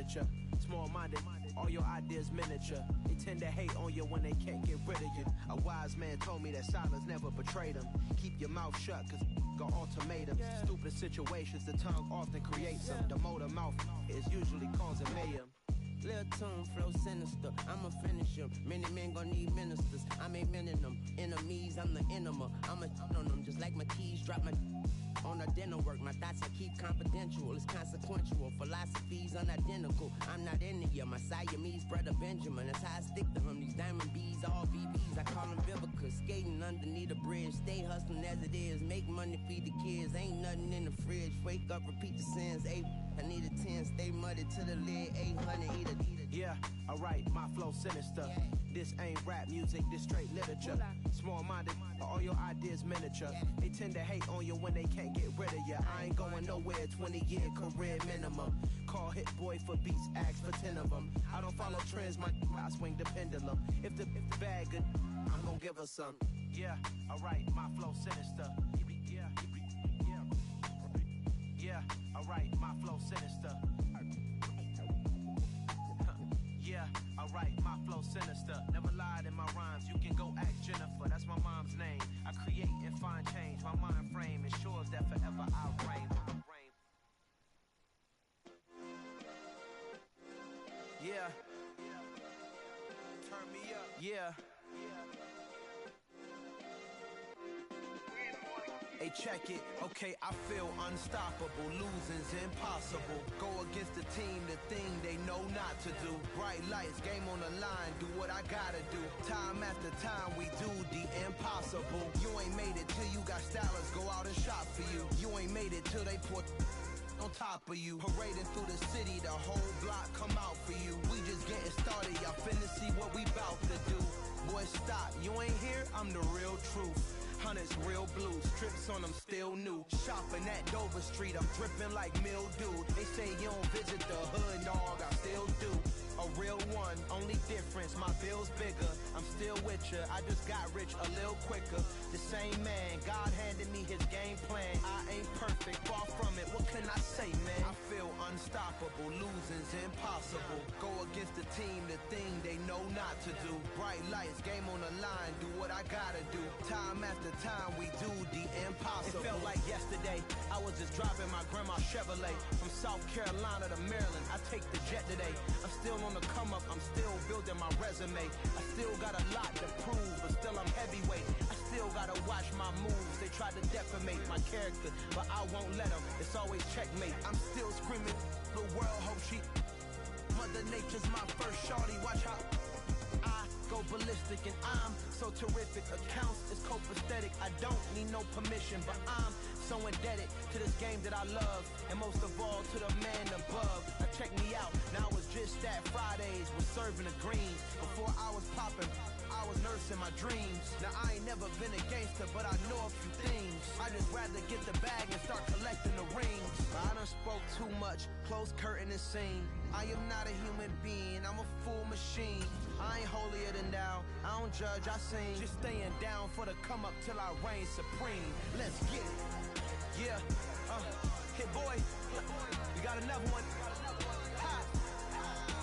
literature. Small-minded, all your ideas miniature. They tend to hate on you when they can't get rid of you. A wise man told me that silence never betrayed him. Keep your mouth shut, cause got ultimatums. Stupid situations, the tongue often creates them. The motor mouth is usually causing mayhem. Lil' tune, flow sinister, I'ma finish him. Many men gon' need ministers, I'm aiming them. Enemies, I'm the enema, I'ma on them. Just like my keys, drop my on the dinner work. My thoughts I keep confidential, it's consequential. Philosophies unidentical, I'm not in you. My Siamese brother Benjamin, that's how I stick to him. These diamond bees, all VVs, I call them Vivica. Skating underneath the bridge, stay hustling as it is. Make money, feed the kids, ain't nothing in the fridge. Wake up, repeat the sins, I need a 10, stay muddy to the lid, 800, eat it. Yeah, alright, my flow sinister. This ain't rap music, this straight literature. Small-minded, all your ideas miniature. They tend to hate on you when they can't get rid of you. I ain't going nowhere, 20-year career minimum. Call Hit Boy for beats, ask for 10 of them. I don't follow trends, I swing the pendulum. If the bag good, I'm gonna give her some. Yeah, alright, my flow sinister. Yeah, alright, my flow sinister. Yeah, alright, my flow sinister. Never lied in my rhymes, you can go ask Jennifer, that's my mom's name. I create and find change, my mind frame ensures that forever I reign. Yeah, turn me up, yeah. Hey, check it, okay, I feel unstoppable, losing's impossible. Go against the team, the thing they know not to do. Bright lights, game on the line, do what I gotta do. Time after time, we do the impossible. You ain't made it till you got stylists, go out and shop for you. You ain't made it till they put on top of you. Parading through the city, the whole block come out for you. We just getting started, y'all finna see what we bout to do. Boy, stop, you ain't here, I'm the real truth. Hunters, real blue, strips on them still new. Shopping at Dover Street, I'm dripping like mildew. They say you don't visit the hood, dog, I still do. A real one, only difference, my bill's bigger. I'm still with ya, I just got rich a little quicker. The same man, God handed me his game plan. I ain't perfect, far from it, what can I say, man? I feel unstoppable, losing's impossible. Go against the team, the thing they know not to do. Bright lights, game on the line, do what I gotta do. Time after time, we do the impossible. It felt like yesterday, I was just driving my grandma's Chevrolet. From South Carolina to Maryland, I take the jet today. I'm still on the come up, I'm still building my resume. I still got a lot to prove, but still I'm heavyweight. I still gotta watch my moves, they try to defamate my character, but I won't let them, it's always checkmate. I'm still screaming, the world hope she Mother Nature's my first shorty, watch how I go ballistic and I'm so terrific. Accounts is copacetic, I don't need no permission, but I'm so indebted to this game that I love, and most of all to the man above. Now check me out, now it's just that Fridays was serving the greens. Before I was popping, I was nursing my dreams. Now I ain't never been a gangster, but I know a few things. I just rather get the bag and start collecting the rings. I done spoke too much, close curtain and scene. I am not a human being, I'm a full machine. I ain't holier than thou, I don't judge, I sing. Just staying down for the come up till I reign supreme. Let's get it. Yeah, Hit Boy, we got another one. Ha!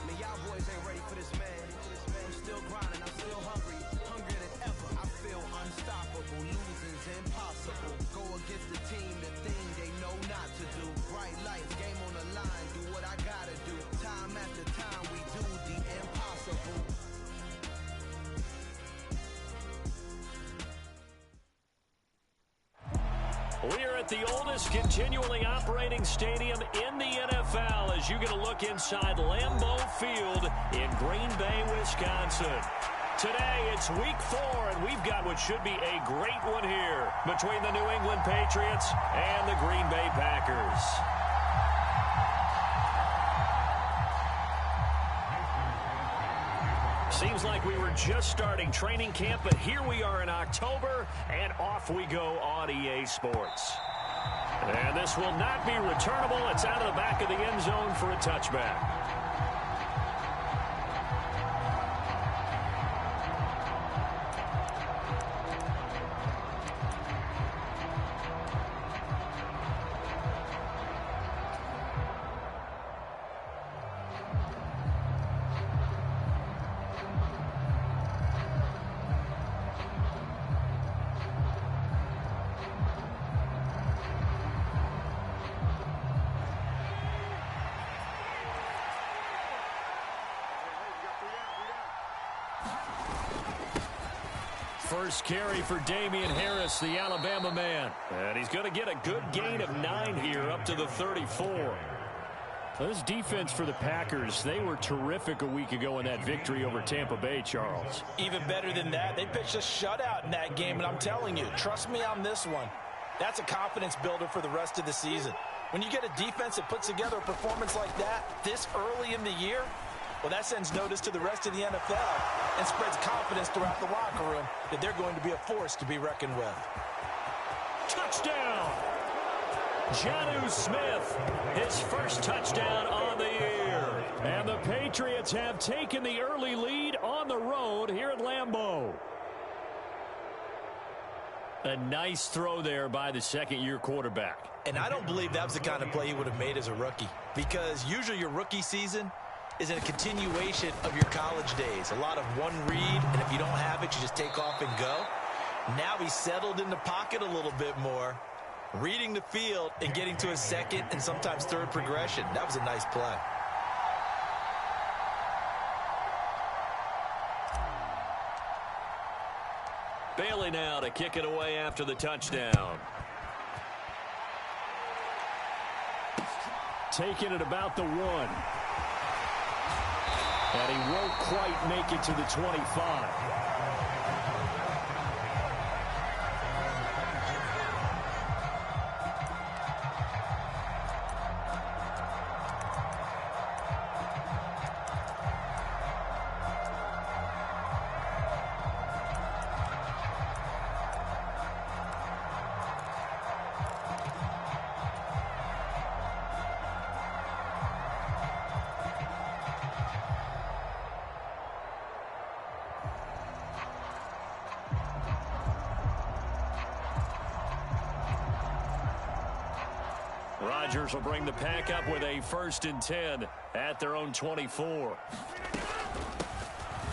Man, y'all boys ain't ready for this, man. I'm still grinding, I'm still hungry, hungrier than ever. I feel unstoppable, losing's impossible. Go against the team, the thing they know not to do. Bright lights, game on the line, do what I gotta do. Time after time, we do the impossible. We are at the oldest continually operating stadium in the NFL as you get a look inside Lambeau Field in Green Bay, Wisconsin. Today, it's week 4, and we've got what should be a great one here between the New England Patriots and the Green Bay Packers. Seems like we were just starting training camp, but here we are in October, and off we go on EA Sports. And this will not be returnable. It's out of the back of the end zone for a touchback. first carry for Damian Harris, the Alabama man. And he's going to get a good gain of 9 here up to the 34. Well, this defense for the Packers, they were terrific a week ago in that victory over Tampa Bay, Charles. Even better than that, they pitched a shutout in that game, and I'm telling you, trust me on this one. That's a confidence builder for the rest of the season. When you get a defense that puts together a performance like that this early in the year, well, that sends notice to the rest of the NFL and spreads confidence throughout the locker room that they're going to be a force to be reckoned with. Touchdown! Jonnu Smith, his first touchdown on the year. And the Patriots have taken the early lead on the road here at Lambeau. A nice throw there by the second-year quarterback. And I don't believe that was the kind of play he would have made as a rookie, because usually your rookie season is in a continuation of your college days. A lot of one read, and if you don't have it, you just take off and go. Now he's settled in the pocket a little bit more, reading the field and getting to a second and sometimes third progression. That was a nice play. Bailey now to kick it away after the touchdown. Taking it about the 1. And he won't quite make it to the 25. Rodgers will bring the pack up with a 1st and 10 at their own 24.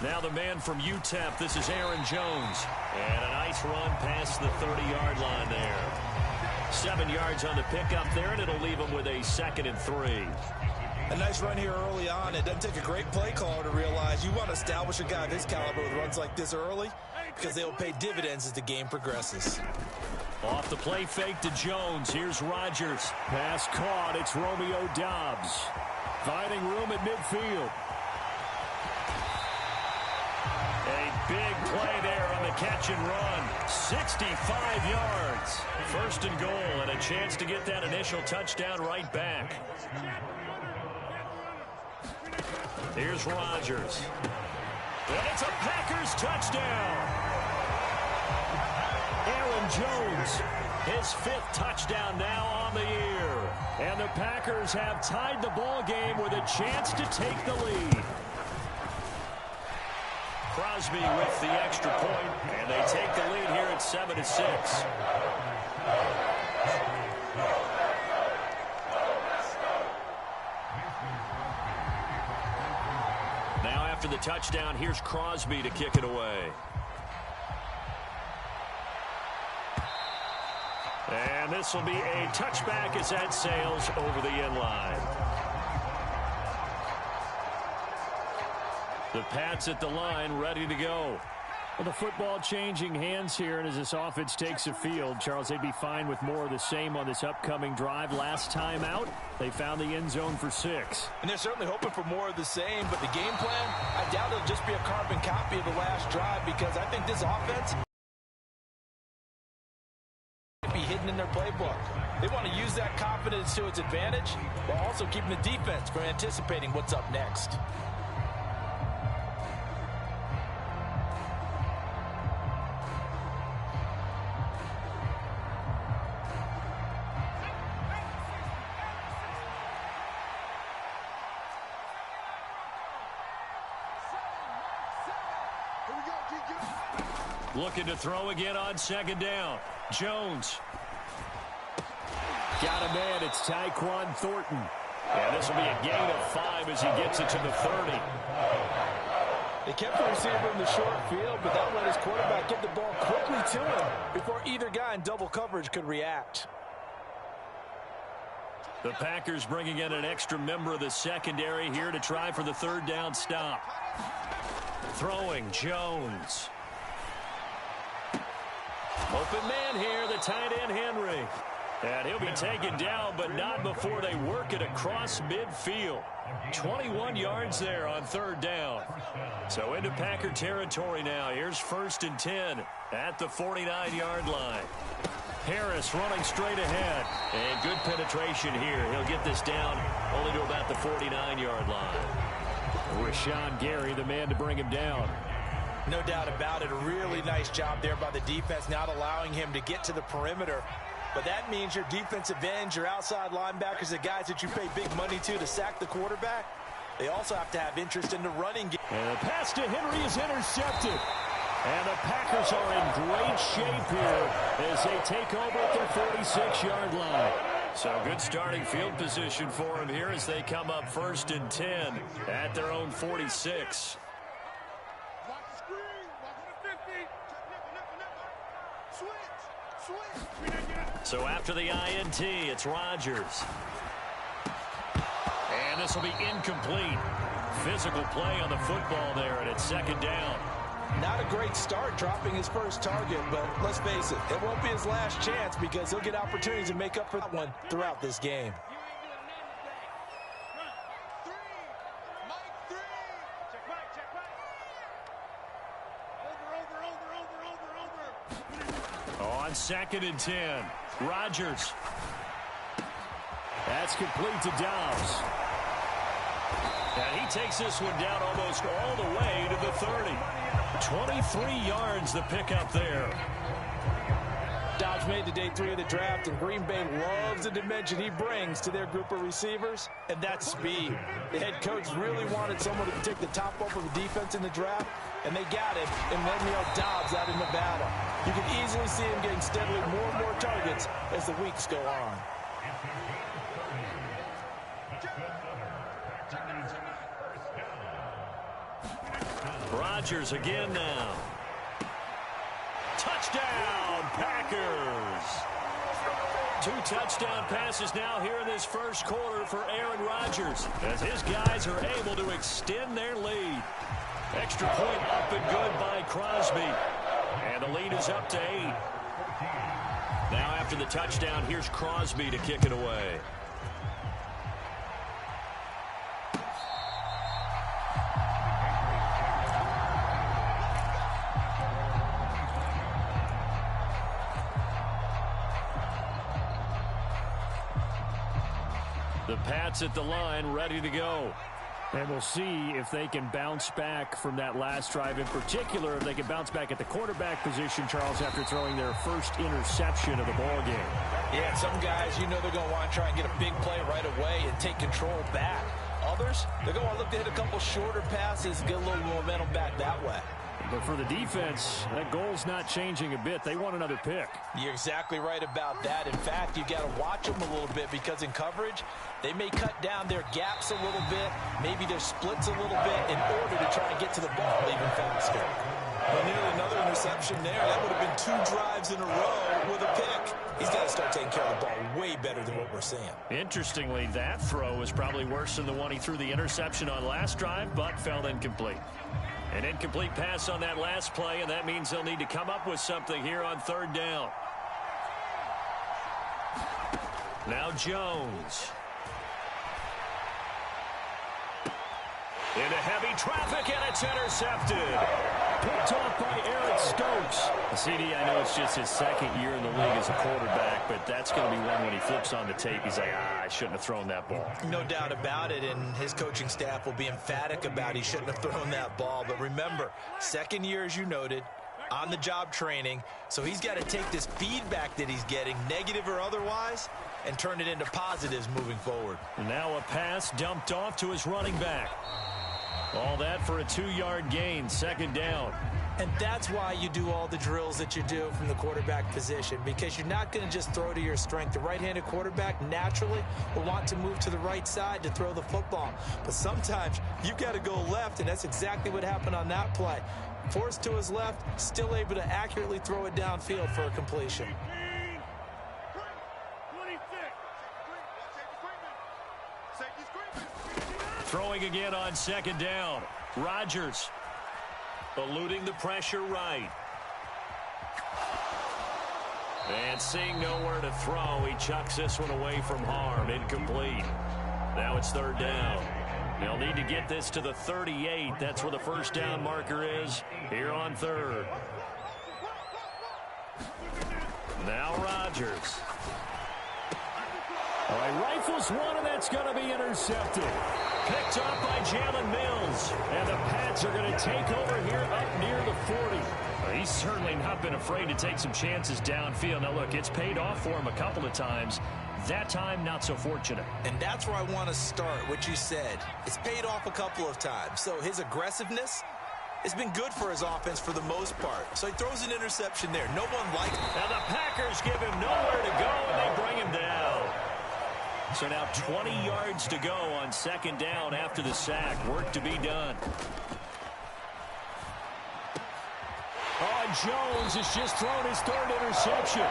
Now the man from UTEP, this is Aaron Jones. And a nice run past the 30-yard line there. 7 yards on the pickup there, and it'll leave him with a 2nd and 3. A nice run here early on. It doesn't take a great play caller to realize you want to establish a guy of this caliber with runs like this early, because they will pay dividends as the game progresses. Off the play fake to Jones. Here's Rodgers. Pass caught. It's Romeo Doubs. Finding room at midfield. A big play there on the catch and run. 65 yards. 1st and goal, and a chance to get that initial touchdown right back. Here's Rodgers. And it's a Packers touchdown. Aaron Jones, his 5th touchdown now on the year. And the Packers have tied the ball game with a chance to take the lead. Crosby with the extra point, and they take the lead here at 7-6. Now after the touchdown, here's Crosby to kick it away. And this will be a touchback as that sails over the end line. The Pats at the line, ready to go. Well, the football changing hands here, and as this offense takes the field, Charles, they'd be fine with more of the same on this upcoming drive. Last time out, they found the end zone for 6. And they're certainly hoping for more of the same, but the game plan, I doubt it'll just be a carbon copy of the last drive, because I think this offense be hidden in their playbook. They want to use that confidence to its advantage while also keeping the defense from anticipating what's up next. Looking to throw again on 2nd down. Jones. Got a man. It's Tyquan Thornton. And this will be a gain of 5 as he gets it to the 30. They kept the receiver in the short field, but that let his quarterback get the ball quickly to him before either guy in double coverage could react. The Packers bringing in an extra member of the secondary here to try for the 3rd down stop. Throwing Jones. Open man here, the tight end Henry. And he'll be taken down, but not before they work it across midfield. 21 yards there on third down. So into Packer territory now. Here's 1st and 10 at the 49-yard line. Harris running straight ahead. And good penetration here. He'll get this down only to about the 49-yard line. Rashawn Gary, the man to bring him down. No doubt about it. A really nice job there by the defense, not allowing him to get to the perimeter. But that means your defensive ends, your outside linebackers, the guys that you pay big money to sack the quarterback, they also have to have interest in the running game. And the pass to Henry is intercepted. And the Packers are in great shape here as they take over at their 46-yard line. So good starting field position for them here as they come up 1st and 10 at their own 46. So after the INT, it's Rodgers. And this will be incomplete. Physical play on the football there, and it's 2nd down. Not a great start dropping his first target, but let's face it, it won't be his last chance because he'll get opportunities to make up for that one throughout this game. On 2nd and 10, Rodgers. That's complete to Dobbs. And he takes this one down almost all the way to the 30. 23 yards the pickup there. Dobbs made the day 3 of the draft, and Green Bay loves the dimension he brings to their group of receivers, and that's speed. The head coach really wanted someone who could take the top off of the defense in the draft, and they got it in Romeo Dobbs out in Nevada. You can easily see him getting steadily more and more targets as the weeks go on. Rodgers again now. Touchdown, Packers. 2 touchdown passes now here in this first quarter for Aaron Rodgers as his guys are able to extend their lead. Extra point up and good by Crosby. And the lead is up to 8. Now after the touchdown, here's Crosby to kick it away. The Pats at the line, ready to go. And we'll see if they can bounce back from that last drive. In particular, if they can bounce back at the quarterback position, Charles, after throwing their first interception of the ball game. Yeah, some guys, you know they're going to want to try and get a big play right away and take control back. Others, they're going to look to hit a couple shorter passes, get a little momentum back that way. But for the defense, that goal's not changing a bit. They want another pick. You're exactly right about that. In fact, you got to watch them a little bit because in coverage, they may cut down their gaps a little bit, maybe their splits a little bit in order to try and get to the ball even faster. Well, nearly another interception there. That would have been 2 drives in a row with a pick. He's got to start taking care of the ball way better than what we're seeing. Interestingly, that throw was probably worse than the one he threw the interception on last drive, but fell incomplete. An incomplete pass on that last play, and that means they'll need to come up with something here on 3rd down. Now Jones. Into heavy traffic, and it's intercepted. Picked off by Eric Stokes. CD, I know it's just his 2nd year in the league as a quarterback, but that's going to be one when he flips on the tape. He's like, I shouldn't have thrown that ball. No doubt about it, and his coaching staff will be emphatic about he shouldn't have thrown that ball. But remember, 2nd year, as you noted, on-the-job training, so he's got to take this feedback that he's getting, negative or otherwise, and turn it into positives moving forward. And now a pass dumped off to his running back. All that for a 2-yard gain, 2nd down. And that's why you do all the drills that you do from the quarterback position, because you're not going to just throw to your strength. The right-handed quarterback naturally will want to move to the right side to throw the football. But sometimes you've got to go left, and that's exactly what happened on that play. Forced to his left, still able to accurately throw it downfield for a completion. Throwing again on 2nd down. Rodgers eluding the pressure right. And seeing nowhere to throw, he chucks this one away from harm. Incomplete. Now it's third down. They'll need to get this to the 38. That's where the first down marker is here on third. Now Rodgers. All right, rifles one, and that's going to be intercepted. Picked up by Jalen Mills. And the Pats are going to take over here up near the 40. He's certainly not been afraid to take some chances downfield. Now, look, it's paid off for him a couple of times. That time, not so fortunate. And that's where I want to start, what you said. It's paid off a couple of times. So his aggressiveness has been good for his offense for the most part. So he throws an interception there. No one likes it. Now the Packers give him nowhere to go, and they bring him down. So now 20 yards to go on second down after the sack. Work to be done. Oh, and Jones has just thrown his third interception.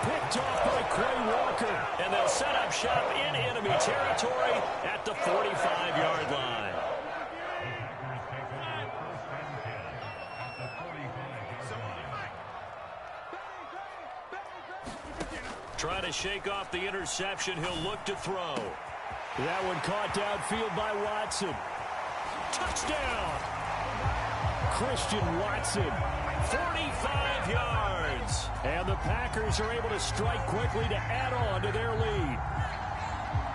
Picked off by Quay Walker. And they'll set up shop in enemy territory at the 45-yard line. Trying to shake off the interception. He'll look to throw. That one caught downfield by Watson. Touchdown! Christian Watson. 45 yards. And the Packers are able to strike quickly to add on to their lead.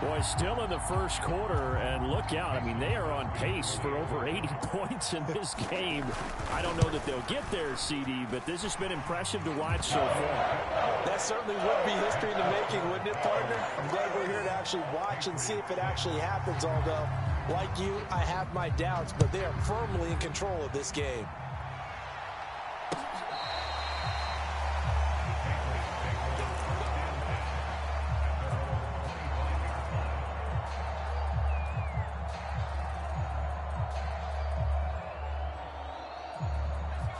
Boy, still in the first quarter, and look out. I mean, they are on pace for over 80 points in this game. I don't know that they'll get there, CD, but this has been impressive to watch so far. That certainly would be history in the making, wouldn't it, partner? I'm glad we're here to actually watch and see if it actually happens, although, like you, I have my doubts, but they are firmly in control of this game.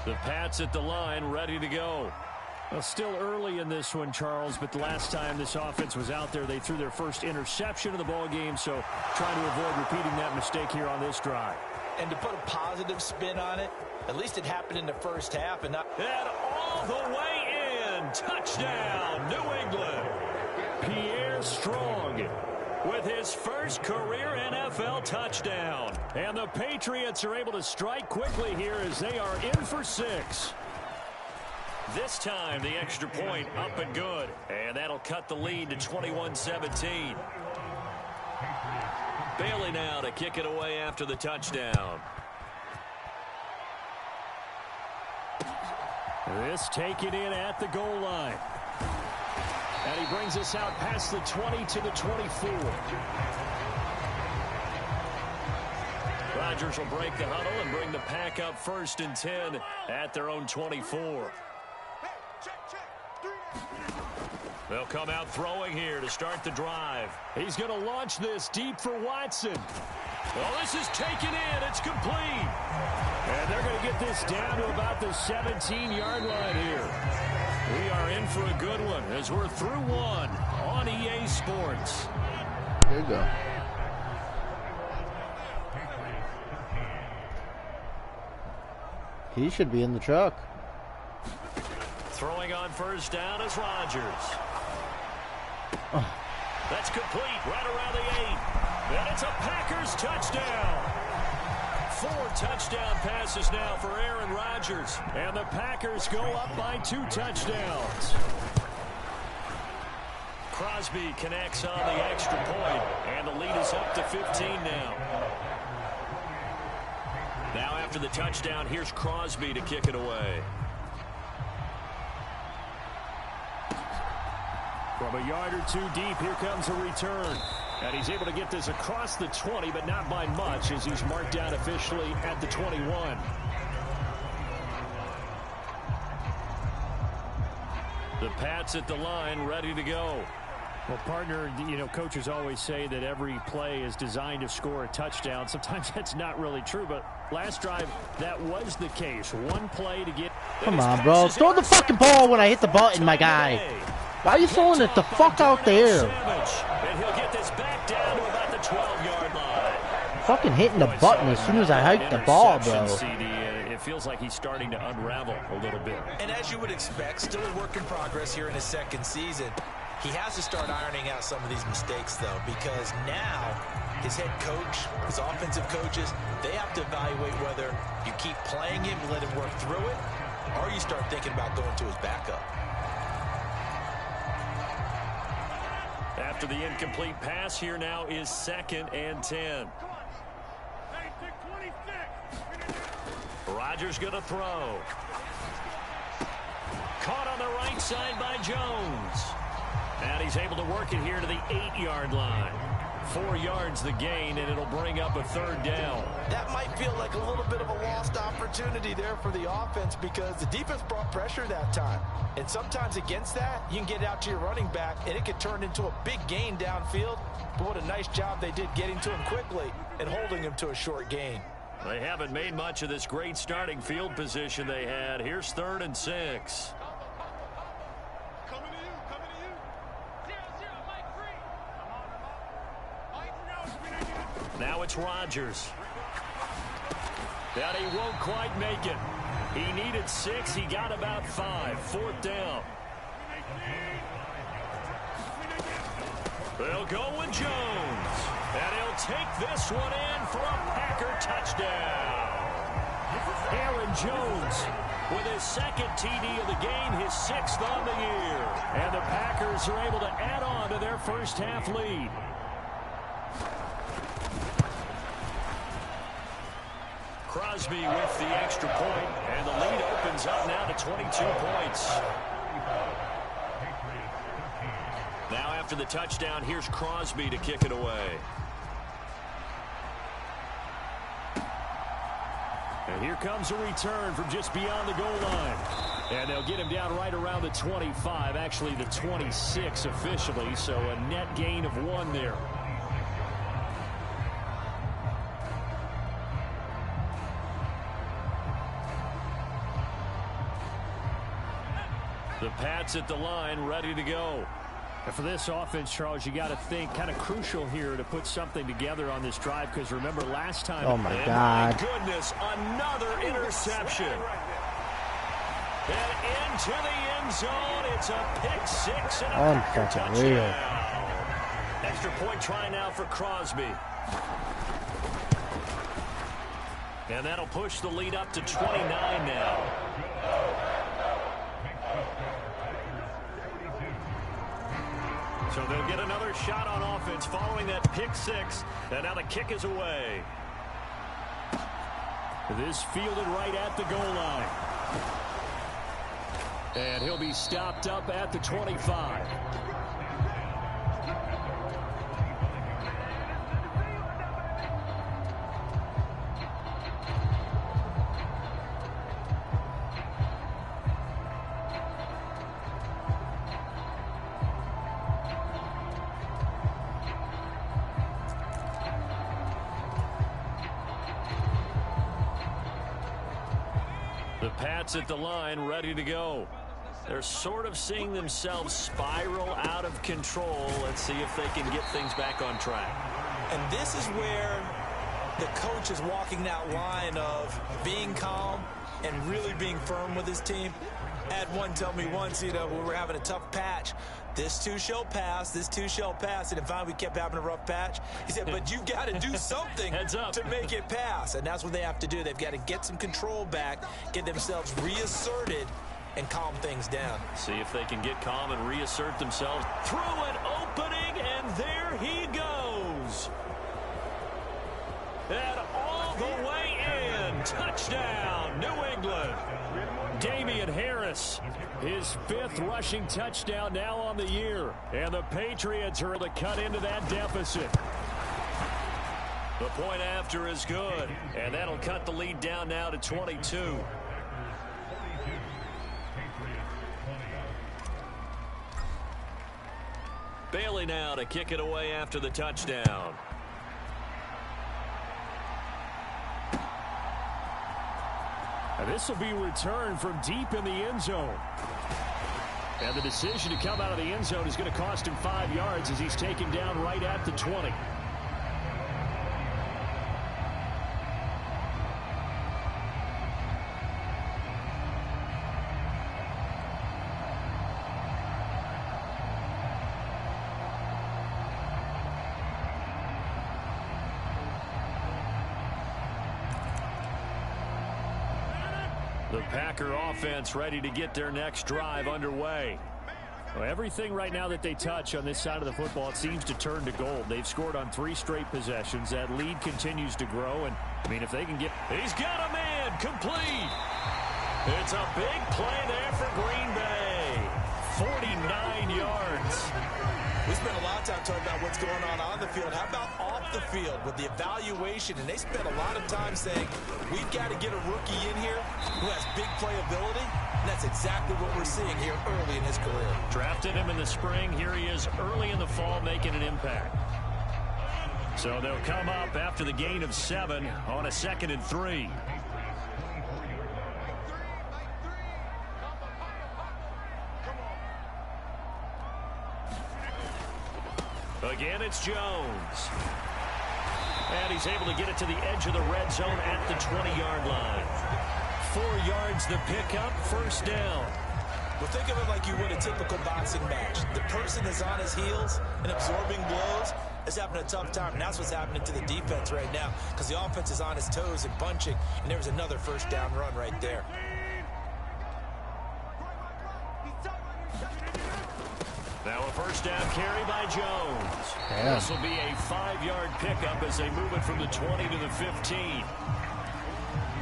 The Pats at the line, ready to go. Well, still early in this one, Charles, but the last time this offense was out there, they threw their first interception of the ball game, so trying to avoid repeating that mistake here on this drive. And to put a positive spin on it, at least it happened in the first half and not... And all the way in. Touchdown, New England. Pierre Strong with his first career NFL touchdown. And the Patriots are able to strike quickly here as they are in for 6. This time, the extra point up and good. And that'll cut the lead to 21-17. Bailey now to kick it away after the touchdown. This taken in at the goal line. And he brings us out past the 20 to the 24. Rodgers will break the huddle and bring the Pack up 1st and 10 at their own 24. They'll come out throwing here to start the drive. He's going to launch this deep for Watson. Well, this is taken in. It's complete. And they're going to get this down to about the 17-yard line here. We are in for a good one as we're through one on EA Sports. There you go. He should be in the truck. Throwing on first down is Rodgers. That's complete right around the 8. And it's a Packers touchdown. 4 touchdown passes now for Aaron Rodgers. And the Packers go up by 2 touchdowns. Crosby connects on the extra point, and the lead is up to 15 now. Now after the touchdown, here's Crosby to kick it away. From a yard or 2 deep, here comes a return. And he's able to get this across the 20, but not by much, as he's marked down officially at the 21. The Pats at the line, ready to go. Well, partner, you know, coaches always say that every play is designed to score a touchdown. Sometimes that's not really true, but last drive, that was the case. One play to get... Come on, bro. Throw the fucking ball when I hit the button, my guy. Why are you throwing it the fuck out there? And he'll get this back down to about the 12-yard line. Fucking hitting the button as soon as I hike the ball, bro. CD, it feels like he's starting to unravel a little bit. And as you would expect, still a work in progress here in his second season. He has to start ironing out some of these mistakes, though, because now his head coach, his offensive coaches, they have to evaluate whether you keep playing him, let him work through it, or you start thinking about going to his backup. After the incomplete pass, here now is 2nd and 10. Rodgers going to throw. Caught on the right side by Jones. And he's able to work it here to the 8-yard line. 4 yards the gain, and it'll bring up a 3rd down. That might feel like a little bit of a lost opportunity there for the offense because the defense brought pressure that time. And sometimes against that, you can get out to your running back, and it could turn into a big gain downfield. But what a nice job they did getting to him quickly and holding him to a short gain. They haven't made much of this great starting field position they had. Here's 3rd and 6. Now it's Rodgers. And he won't quite make it. He needed 6. He got about 5. 4th down. They'll go with Jones. And he'll take this one in for a Packer touchdown. Aaron Jones with his 2nd TD of the game, his 6th on the year. And the Packers are able to add on to their first half lead. Crosby with the extra point, and the lead opens up now to 22 points. Now after the touchdown, here's Crosby to kick it away. And here comes a return from just beyond the goal line. And they'll get him down right around the 25, actually the 26 officially, so a net gain of 1 there. The Pats at the line, ready to go. And for this offense, Charles, you got to think kind of crucial here to put something together on this drive, because remember last time. Oh, my God. My goodness, another interception. And into the end zone, it's a pick 6 and a Packer touchdown. Extra point try now for Crosby. And that'll push the lead up to 29 now. So they'll get another shot on offense following that pick 6. And now the kick is away. This fielded right at the goal line. And he'll be stopped up at the 25. The Pats at the line, ready to go. They're sort of seeing themselves spiral out of control. Let's see if they can get things back on track. And this is where the coach is walking that line of being calm and really being firm with his team. I had one tell me once, we were having a tough patch. This too shall pass, this too shall pass. And finally, we kept having a rough patch. He said, but you got to do something to make it pass. And that's what they have to do. They've got to get some control back, get themselves reasserted, and calm things down. See if they can get calm and reassert themselves. Through an opening, and there he goes. And all the way in. Touchdown, New England. Damian Harris, his 5th rushing touchdown now on the year. And the Patriots are able to cut into that deficit. The point after is good. And that'll cut the lead down now to 22. Bailey now to kick it away after the touchdown. And this will be returned from deep in the end zone. And the decision to come out of the end zone is going to cost him 5 yards as he's taken down right at the 20. The Packer offense ready to get their next drive underway. Well, everything right now that they touch on this side of the football, it seems to turn to gold. They've scored on 3 straight possessions. That lead continues to grow. And, I mean, if they can get... He's got a man complete. It's a big play there for Green Bay. 49 yards. We spent a lot of time talking about what's going on the field. How about off the field with the evaluation? And they spent a lot of time saying, we've got to get a rookie in here who has big playability. And that's exactly what we're seeing here early in his career. Drafted him in the spring. Here he is early in the fall making an impact. So they'll come up after the gain of 7 on a 2nd and 3. Again, it's Jones. And he's able to get it to the edge of the red zone at the 20-yard line. 4 yards the pickup, first down. Well, think of it like you would a typical boxing match. The person is on his heels and absorbing blows is having a tough time. And that's what's happening to the defense right now because the offense is on his toes and bunching. And there was another first down run right there. Now a first down carry by Jones. Yeah. This will be a 5-yard pickup as they move it from the 20 to the 15.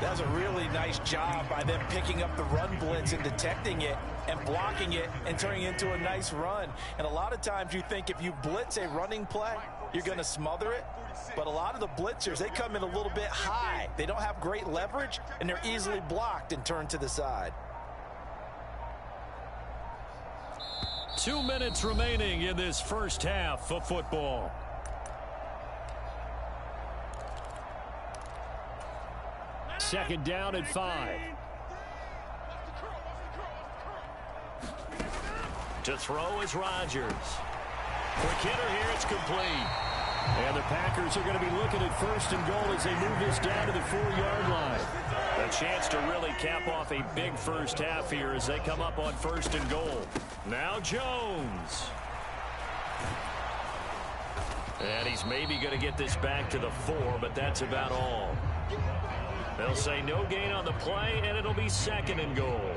That's a really nice job by them picking up the run blitz and detecting it and blocking it and turning it into a nice run. And a lot of times you think if you blitz a running play, you're going to smother it. But a lot of the blitzers, they come in a little bit high. They don't have great leverage, and they're easily blocked and turned to the side. 2 minutes remaining in this first half of football. Second down at 5. To throw is Rodgers. Quick hitter here, it's complete. And the Packers are going to be looking at first and goal as they move this down to the 4-yard line. A chance to really cap off a big first half here as they come up on first and goal. Now Jones. And he's maybe going to get this back to the 4, but that's about all. They'll say no gain on the play, and it'll be second and goal.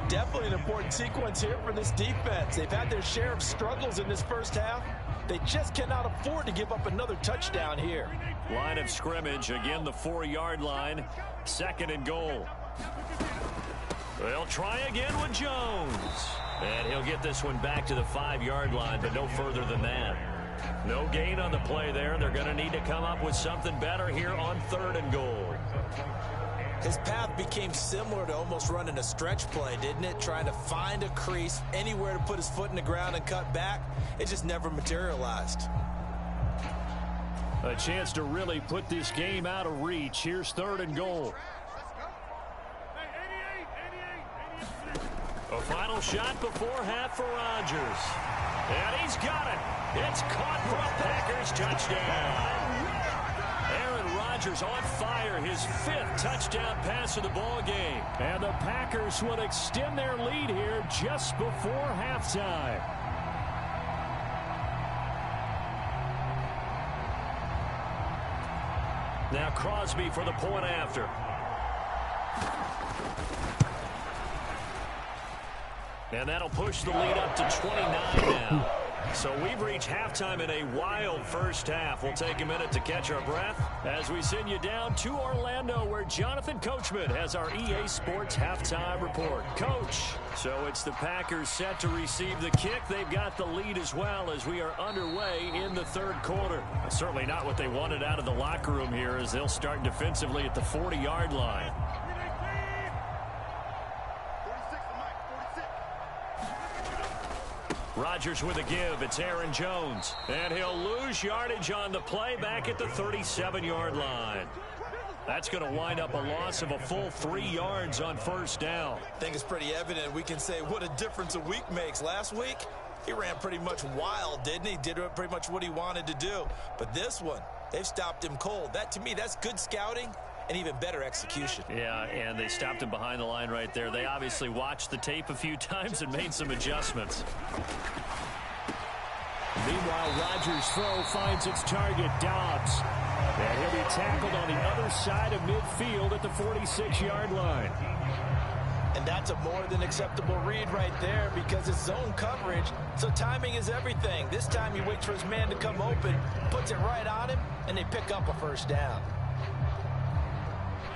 Definitely an important sequence here for this defense. They've had their share of struggles in this first half. They just cannot afford to give up another touchdown here. Line of scrimmage, again the 4-yard line. Second and goal. They'll try again with Jones. And he'll get this one back to the 5-yard line, but no further than that. No gain on the play there. They're going to need to come up with something better here on third and goal. His path became similar to almost running a stretch play, didn't it? Trying to find a crease, anywhere to put his foot in the ground and cut back. It just never materialized. A chance to really put this game out of reach. Here's third and goal. A final shot before half for Rodgers. And he's got it. It's caught for a Packers touchdown. Aaron Rodgers on fire, his 5th touchdown pass of the ball game. And the Packers will extend their lead here just before halftime. Now Crosby for the point after. And that'll push the lead up to 29 now. So we've reached halftime in a wild first half. We'll take a minute to catch our breath as we send you down to Orlando, where Jonathan Coachman has our EA Sports halftime report. Coach, so it's the Packers set to receive the kick. They've got the lead as well as we are underway in the third quarter. Certainly not what they wanted out of the locker room here as they'll start defensively at the 40-yard line. Rodgers with a give. It's Aaron Jones. And he'll lose yardage on the play back at the 37-yard line. That's going to wind up a loss of a full 3 yards on first down. I think it's pretty evident. We can say what a difference a week makes. Last week, he ran pretty much wild, didn't he? Did pretty much what he wanted to do. But this one, they've stopped him cold. That, to me, that's good scouting and even better execution. Yeah, and they stopped him behind the line right there. They obviously watched the tape a few times and made some adjustments. Meanwhile, Rodgers' throw finds its target, Dobbs. And he'll be tackled on the other side of midfield at the 46-yard line. And that's a more than acceptable read right there because it's zone coverage, so timing is everything. This time he waits for his man to come open, puts it right on him, and they pick up a first down.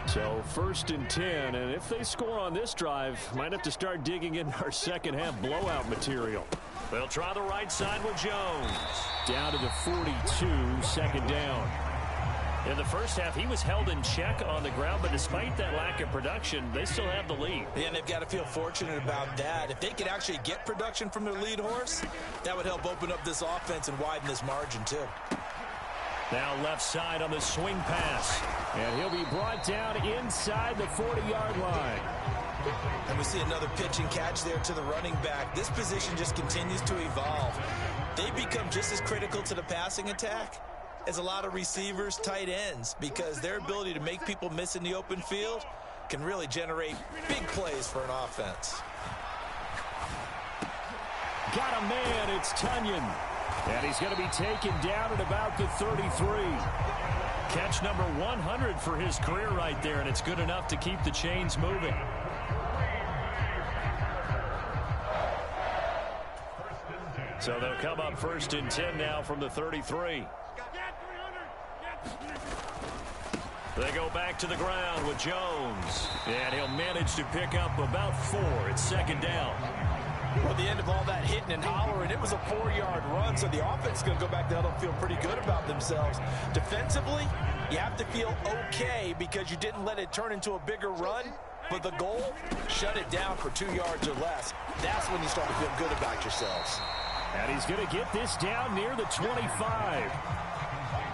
So 1st and 10, and if they score on this drive, might have to start digging in our second half blowout material. They'll try the right side with Jones. Down to the 42, 2nd down. In the first half, he was held in check on the ground, but despite that lack of production, they still have the lead. Yeah, and they've got to feel fortunate about that. If they could actually get production from their lead horse, that would help open up this offense and widen this margin too. Now left side on the swing pass. And he'll be brought down inside the 40-yard line. And we see another pitch and catch there to the running back. This position just continues to evolve. They become just as critical to the passing attack as a lot of receivers, tight ends, because their ability to make people miss in the open field can really generate big plays for an offense. Got a man, it's Tunyon. And he's going to be taken down at about the 33. Catch number 100 for his career right there, and it's good enough to keep the chains moving. So they'll come up 1st and 10 now from the 33. They go back to the ground with Jones. And he'll manage to pick up about 4. It's 2nd down. Well, the end of all that hitting and hollering, it was a 4-yard run, so the offense is going to go back there and feel pretty good about themselves. Defensively, you have to feel okay because you didn't let it turn into a bigger run, but the goal, shut it down for 2 yards or less. That's when you start to feel good about yourselves. And he's going to get this down near the 25.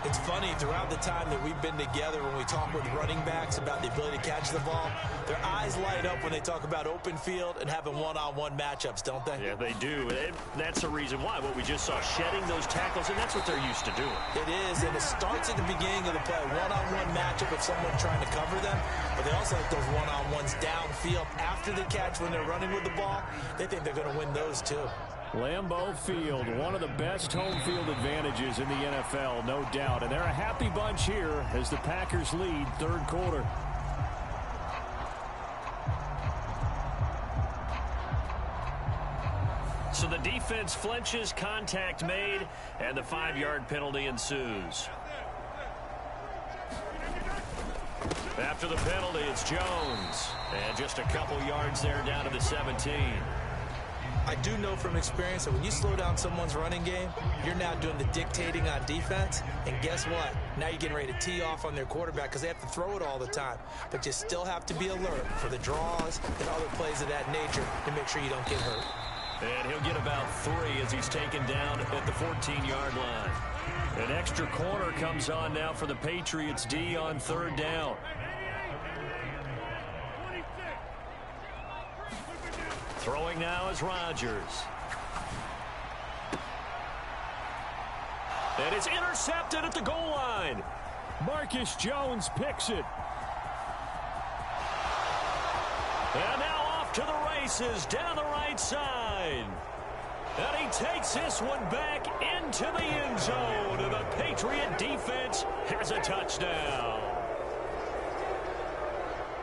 It's funny, throughout the time that we've been together, when we talk with running backs about the ability to catch the ball, their eyes light up when they talk about open field and having one-on-one matchups, don't they? Yeah, they do. That's the reason why. What we just saw, shedding those tackles, and that's what they're used to doing. It is, and it starts at the beginning of the play. One-on-one matchup if someone's trying to cover them, but they also like those one-on-ones downfield after the catch when they're running with the ball. They think they're going to win those, too. Lambeau Field, one of the best home field advantages in the NFL, no doubt. And they're a happy bunch here as the Packers lead 3rd quarter. So the defense flinches, contact made, and the 5-yard penalty ensues. After the penalty, it's Jones. And just a couple yards there down to the 17. I do know from experience that when you slow down someone's running game, you're now doing the dictating on defense. And guess what? Now you're getting ready to tee off on their quarterback because they have to throw it all the time. But you still have to be alert for the draws and other plays of that nature to make sure you don't get hurt. And he'll get about 3 as he's taken down at the 14-yard line. An extra corner comes on now for the Patriots D on 3rd down. Throwing now is Rodgers. And it's intercepted at the goal line. Marcus Jones picks it. And now off to the races down the right side. And he takes this one back into the end zone. And the Patriot defense has a touchdown.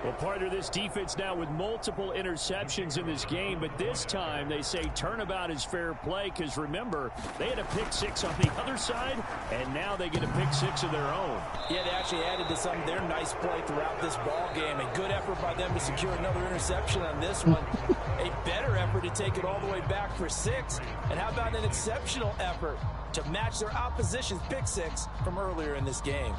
Well, partner, this defense now with multiple interceptions in this game, but this time they say turnabout is fair play because, remember, they had a pick-6 on the other side, and now they get a pick-6 of their own. Yeah, they actually added to some of their nice play throughout this ball game. A good effort by them to secure another interception on this one. A better effort to take it all the way back for 6. And how about an exceptional effort to match their opposition's pick-6 from earlier in this game?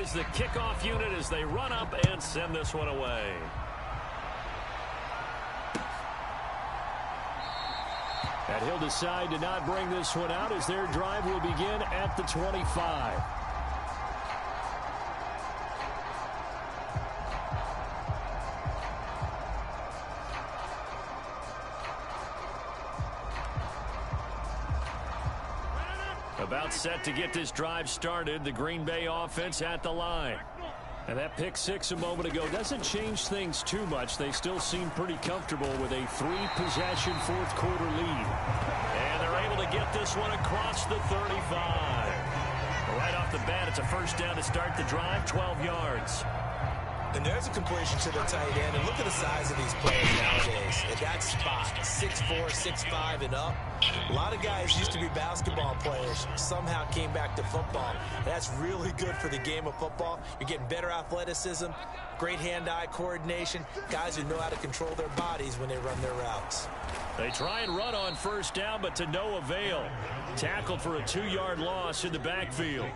Is the kickoff unit as they run up and send this one away. And he'll decide to not bring this one out as their drive will begin at the 25. About set to get this drive started. The Green Bay offense at the line. And that pick six a moment ago doesn't change things too much. They still seem pretty comfortable with a 3-possession fourth-quarter lead. And they're able to get this one across the 35. Right off the bat, it's a first down to start the drive, 12 yards. And there's a completion to the tight end. And look at the size of these players nowadays. At that spot, 6'4", 6'5", and up. A lot of guys used to be basketball players, somehow came back to football. That's really good for the game of football. You're getting better athleticism, great hand-eye coordination, guys who know how to control their bodies when they run their routes. They try and run on first down, but to no avail. Tackled for a 2-yard loss in the backfield.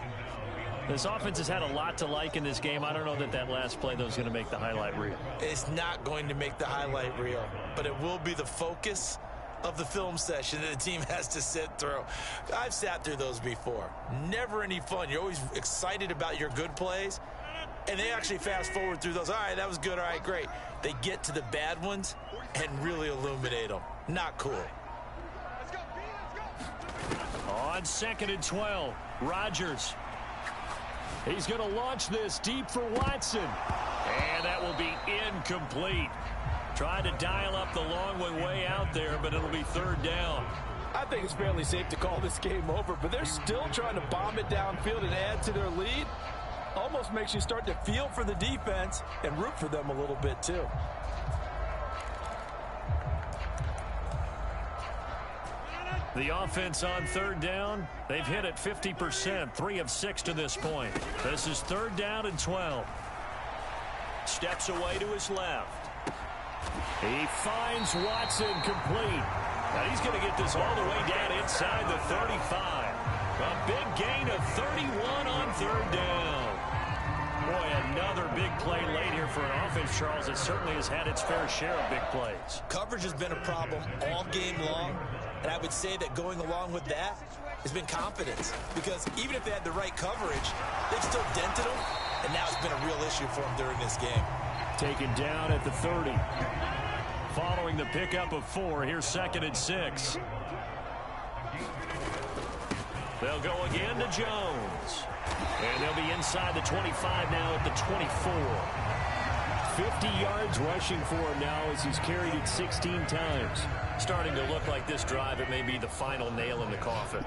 This offense has had a lot to like in this game. I don't know that last play, though, is going to make the highlight reel. It's not going to make the highlight reel, but it will be the focus of the film session that the team has to sit through. I've sat through those before. Never any fun. You're always excited about your good plays, and they actually fast forward through those. All right, that was good. All right, great. They get to the bad ones and really illuminate them. Not cool. On 2nd and 12, Rodgers. He's going to launch this deep for Watson. And that will be incomplete. Trying to dial up the long one way out there, but it'll be third down. I think it's fairly safe to call this game over, but they're still trying to bomb it downfield and add to their lead. Almost makes you start to feel for the defense and root for them a little bit too. The offense on third down, they've hit it 50%, 3 of 6 to this point. This is third down and 12. Steps away to his left. He finds Watson complete. Now he's going to get this all the way down inside the 35. A big gain of 31 on third down. Boy, another big play late here for an offense, Charles, that certainly has had its fair share of big plays. Coverage has been a problem all game long, and I would say that going along with that has been confidence, because even if they had the right coverage, they've still dented them, and now it's been a real issue for them during this game. Taken down at the 30. Following the pickup of 4, here's 2nd and 6. They'll go again to Jones. And they'll be inside the 25 now at the 24. 50 yards rushing for him now as he's carried it 16 times. Starting to look like this drive, it may be the final nail in the coffin.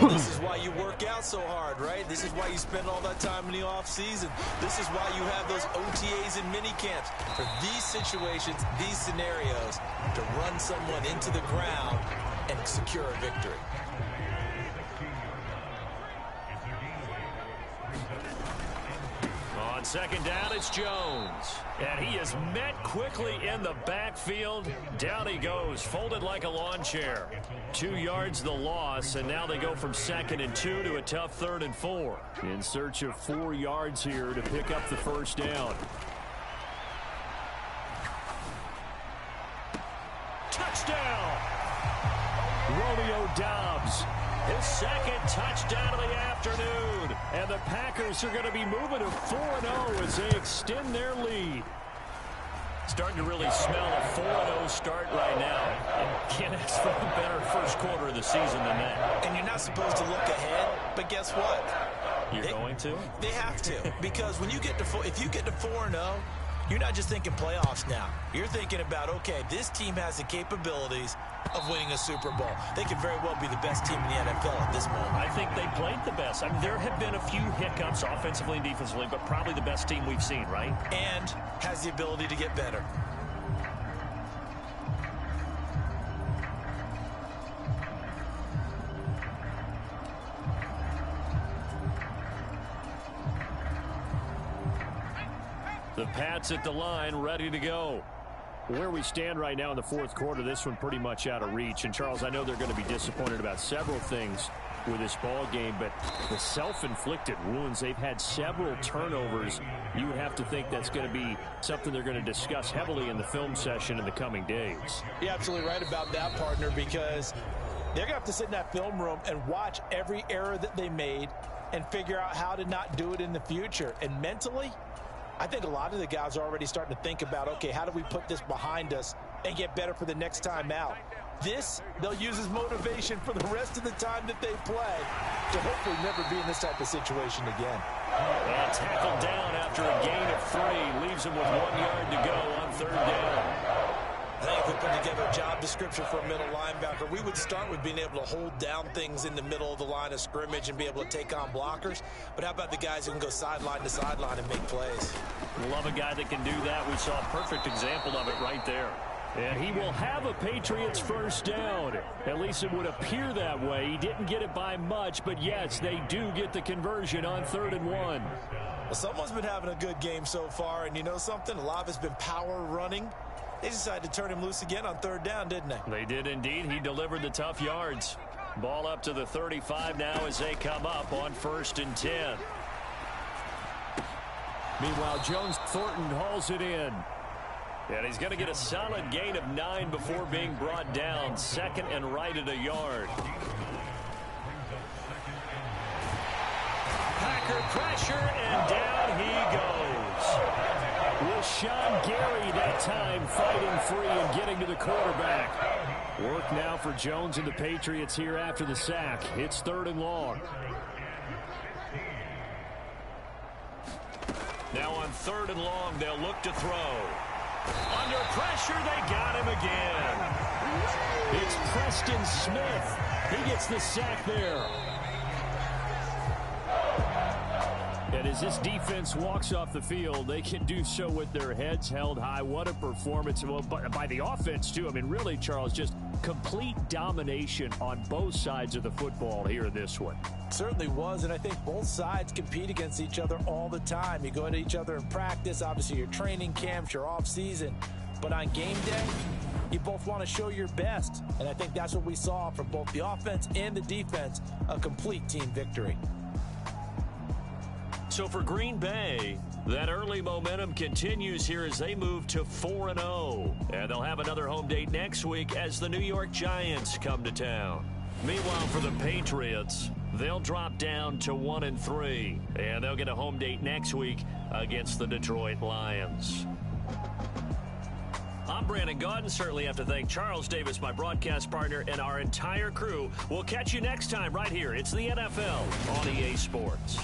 This is why you work out so hard, right? This is why you spend all that time in the offseason. This is why you have those OTAs and mini camps. For these situations, these scenarios, to run someone into the ground and secure a victory. On 2nd down, it's Jones. And he is met quickly in the backfield. Down he goes, folded like a lawn chair. 2 yards the loss, and now they go from 2nd and 2 to a tough 3rd and 4. In search of 4 yards here to pick up the first down. Touchdown! Romeo Doubs. His 2nd touchdown of the afternoon. And the Packers are going to be moving to 4-0 as they extend their lead. Starting to really smell a 4-0 start right now. And can't ask for a better first quarter of the season than that. And you're not supposed to look ahead, but guess what? You're going to? They have to. Because when you get to if you get to 4-0, you're not just thinking playoffs now. You're thinking about, okay, this team has the capabilities of winning a Super Bowl. They could very well be the best team in the NFL at this moment. I think they played the best. I mean, there have been a few hiccups offensively and defensively, but probably the best team we've seen, right? And has the ability to get better. The Pats at the line, ready to go. Where we stand right now in the fourth quarter, this one pretty much out of reach. And, Charles, I know they're going to be disappointed about several things with this ball game, but the self-inflicted wounds, they've had several turnovers. You would have to think that's going to be something they're going to discuss heavily in the film session in the coming days. You're absolutely right about that, partner, because They're going to have to sit in that film room and watch every error that they made and figure out how to not do it in the future. And mentally, I think a lot of the guys are already starting to think about, okay, how do we put this behind us and get better for the next time out? This, they'll use as motivation for the rest of the time that they play to hopefully never be in this type of situation again. And tackled down after a gain of 3. Leaves him with 1 yard to go on 3rd down. I think if we put together a job description for a middle linebacker, we would start with being able to hold down things in the middle of the line of scrimmage and be able to take on blockers. But how about the guys who can go sideline to sideline and make plays? Love a guy that can do that. We saw a perfect example of it right there. And he will have a Patriots first down. At least it would appear that way. He didn't get it by much, but yes, they do get the conversion on 3rd and 1. Well, someone's been having a good game so far, and you know something? A lot of it's been power running. They decided to turn him loose again on 3rd down, didn't they? They did indeed. He delivered the tough yards. Ball up to the 35 now as they come up on 1st and 10. Meanwhile, Jones Thornton hauls it in. And he's going to get a solid gain of 9 before being brought down. 2nd and right at a yard. Packer pressure, and down he goes. With Sean Gary that time fighting free and getting to the quarterback. Work now for Jones and the Patriots here after the sack. It's 3rd and long. Now on 3rd and long, they'll look to throw. Under pressure, they got him again. It's Preston Smith. He gets the sack there. And as this defense walks off the field, they can do so with their heads held high. What a performance by the offense, too. I mean, really, Charles, just complete domination on both sides of the football here in this one. Certainly was, and I think both sides compete against each other all the time. You go into each other in practice, obviously your training camps, your off season, but on game day, you both want to show your best, and I think that's what we saw from both the offense and the defense, a complete team victory. So for Green Bay, that early momentum continues here as they move to 4-0. And they'll have another home date next week as the New York Giants come to town. Meanwhile, for the Patriots, they'll drop down to 1-3. And they'll get a home date next week against the Detroit Lions. I'm Brandon Gaudin. Certainly have to thank Charles Davis, my broadcast partner, and our entire crew. We'll catch you next time right here. It's the NFL on EA Sports.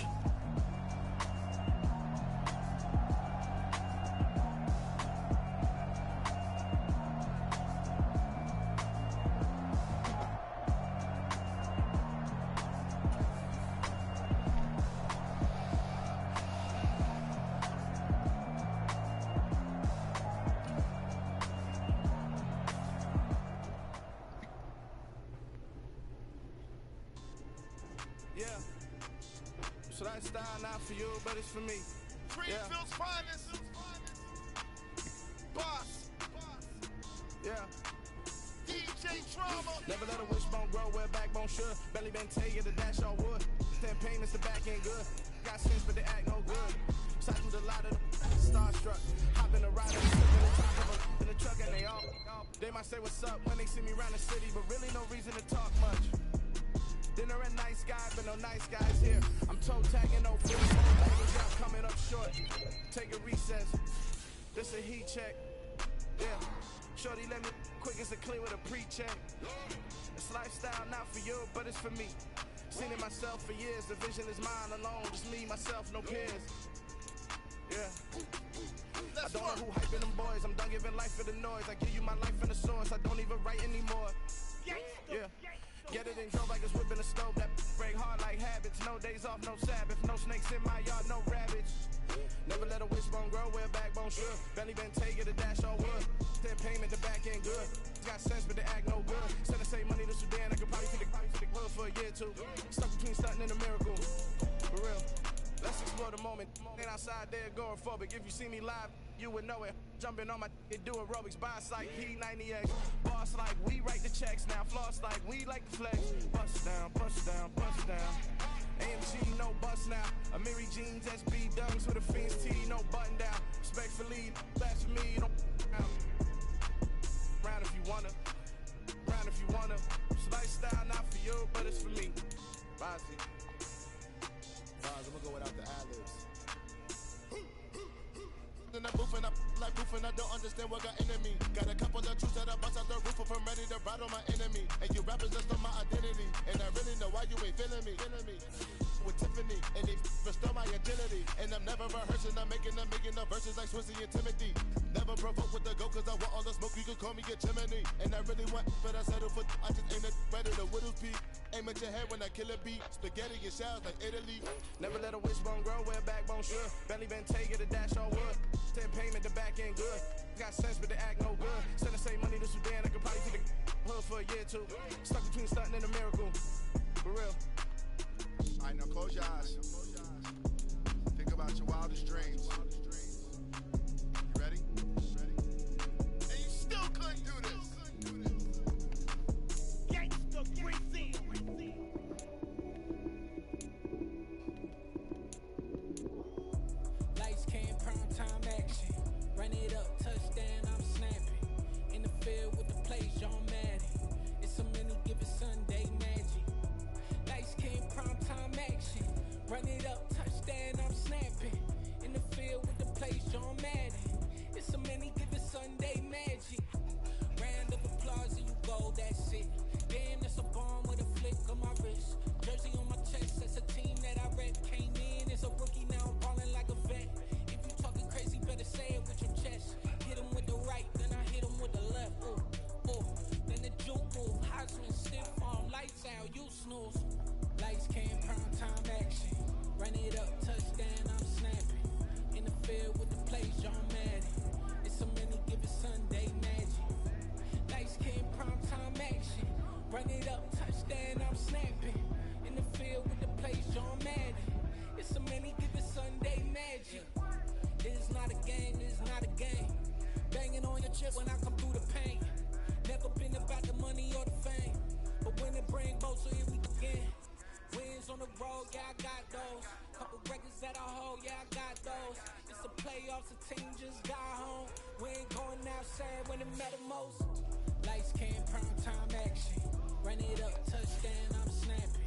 So that style not for you, but it's for me. Greenfield's finest. Boss. Yeah. DJ Trauma. Never let a wishbone grow where backbone should. Belly been taking the dash all wood. 10 payments, the back ain't good. Got sense, but they act no good. Side through the lot of the starstruck. Hop in the ride in the truck and they all. They might say what's up when they see me around the city, but really no reason to talk much. Dinner and nice guy, but no nice guys here. I'm toe tagging, no food. Job coming up short. Take a recess. This a heat check. Yeah. Shorty let me quick as a clean with a pre-check. It's lifestyle not for you, but it's for me. Seen it myself for years. The vision is mine alone. Just me, myself, no peers. Yeah. I don't know who hyping them boys. I'm done giving life for the noise. I give you my life in the source. I don't even write anymore. Yeah. Get it in drove like it's whipping a stove. That break hard like habits. No days off, no Sabbath. No snakes in my yard, no rabbits. Never let a wishbone grow where backbone should. Belly been taking the dash all wood. 10 payment, the back ain't good. Got sense, but they act no good. Send the same money to Sudan. I could probably see the club for a year or two. Stuck between stunting and a miracle. For real. Let's explore the moment. Ain't outside there agoraphobic. If you see me live, you would know it. Jumping on my do aerobics. Boss like P90X. Boss like we write the checks now. Floss like we like the flex. Bust down, bust down, bust down. AMG, no bust now. Amiri jeans, SB dunks with a Fiends T, no button down. Respectfully, that's for me. Don't round if you wanna. Round if you wanna. It's lifestyle. know this for me. Bossy. I'm gonna go without the ad-libs. In the booth and I like proof and I don't understand what got into me. Got a couple of truths that I bust out the roof if I'm ready to ride on my enemy. And you rappers just on my identity. And I really know why you ain't feeling me. With Tiffany and they restore my agility. And I'm never rehearsing, I'm making no verses like Swizzy and Timothy. Never provoke with the go cause I want all the smoke, you can call me a chimney. And I really want, but I settle for, I just ain't better the Whittles peak. Aim at your head when I kill a beat. Spaghetti and shells like Italy. Never let a wishbone grow where a backbone should. Belly been take it a dash on wood. 10 payment, the back end good. Got sense, but the act no good. Send the same money to Sudan, I could probably see the hood for a year or two. Stuck between stunting and a miracle. For real. Alright, now close your eyes. Think about your wildest dreams. You ready? And you still couldn't do this. Gangsta Greasy. Lights came, prime time action. Run it up, touchdown, I'm snapping. In the field with the plays, John Madden. It's a many given Sunday magic. Lights came, prime time action. Run it up, touchdown, I'm snapping. In the field with the plays, John Madden. It's a many given Sunday magic. Round of applause and you go, that's it. Damn, that's a bomb with a flick on my wrist. Jersey on my chest, that's a team that I rep. Came in as a rookie, now I'm ballin' like a vet. If you talking crazy, better say it with your chest. Hit him with the right, then I hit him with the left. Ooh, ooh. Then the juke move, Heisman, stiff arm, lights out, you snooze. Lights came, prime time action. Run it up, touchdown, I'm snapping. In the field with the plays, John Madden. It's a many given Sunday magic. Lights came, prime time action. Run it up, touchdown, I'm snapping. In the field with the plays, John Madden. It's a many given Sunday magic. This is not a game, this is not a game. Banging on your chest when I come through the pain. Never been about the money or the fame. But when it bring both, so here we begin. Wins on the road, yeah, I got those. Couple records that I hold, yeah, I got those. It's the playoffs, the team just got home. We ain't going outside when it matter most. Lights came, prime time action. Run it up, touchdown, I'm snapping.